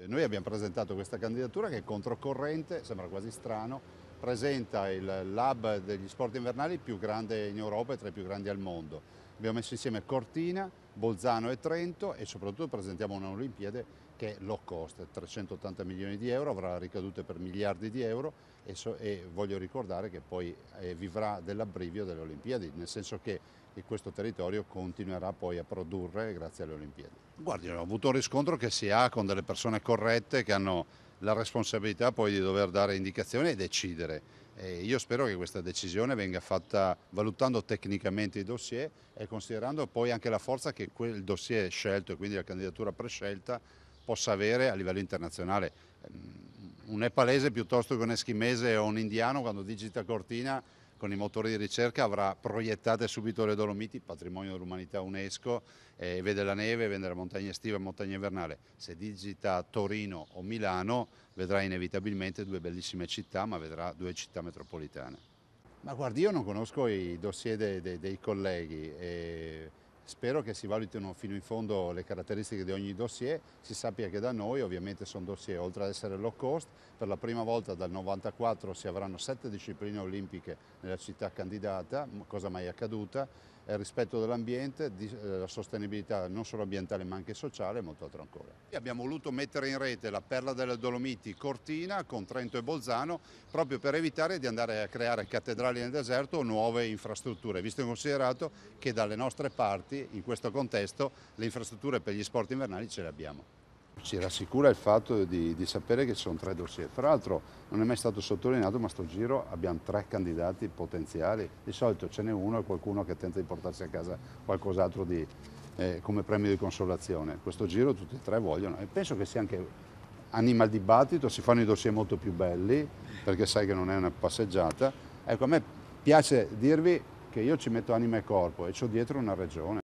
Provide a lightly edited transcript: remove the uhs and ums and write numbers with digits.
Noi abbiamo presentato questa candidatura che è controcorrente, sembra quasi strano, presenta il lab degli sport invernali più grande in Europa e tra i più grandi al mondo. Abbiamo messo insieme Cortina, Bolzano e Trento e soprattutto presentiamo una Olimpiade che è low cost, 380 milioni di euro, avrà ricadute per miliardi di euro e voglio ricordare che poi vivrà dell'abbrivio delle Olimpiadi, nel senso che questo territorio continuerà poi a produrre grazie alle Olimpiadi. Guardi, ho avuto un riscontro che si ha con delle persone corrette che hanno la responsabilità poi di dover dare indicazioni e decidere. E io spero che questa decisione venga fatta valutando tecnicamente i dossier e considerando poi anche la forza che quel dossier scelto e quindi la candidatura prescelta possa avere a livello internazionale. Un nepalese piuttosto che un eschimese o un indiano quando digita Cortina con i motori di ricerca avrà proiettate subito le Dolomiti, patrimonio dell'umanità UNESCO, e vede la neve, vede la montagna estiva e la montagna invernale. Se digita Torino o Milano vedrà inevitabilmente due bellissime città, ma vedrà due città metropolitane. Ma guardi, io non conosco i dossier dei colleghi e spero che si valutino fino in fondo le caratteristiche di ogni dossier, si sappia che da noi ovviamente sono dossier, oltre ad essere low cost, per la prima volta dal 94 si avranno 7 discipline olimpiche nella città candidata, cosa mai accaduta, il rispetto dell'ambiente, la sostenibilità non solo ambientale ma anche sociale e molto altro ancora. E abbiamo voluto mettere in rete la perla delle Dolomiti Cortina con Trento e Bolzano proprio per evitare di andare a creare cattedrali nel deserto o nuove infrastrutture, visto e considerato che dalle nostre parti in questo contesto le infrastrutture per gli sport invernali ce le abbiamo. Ci rassicura il fatto di sapere che ci sono tre dossier. Fra l'altro non è mai stato sottolineato, ma sto giro abbiamo tre candidati potenziali. Di solito ce n'è uno e qualcuno che tenta di portarsi a casa qualcos'altro come premio di consolazione. Questo giro tutti e tre vogliono e penso che sia anche anima il dibattito, si fanno i dossier molto più belli perché sai che non è una passeggiata. Ecco, a me piace dirvi che io ci metto anima e corpo e c'ho dietro una regione.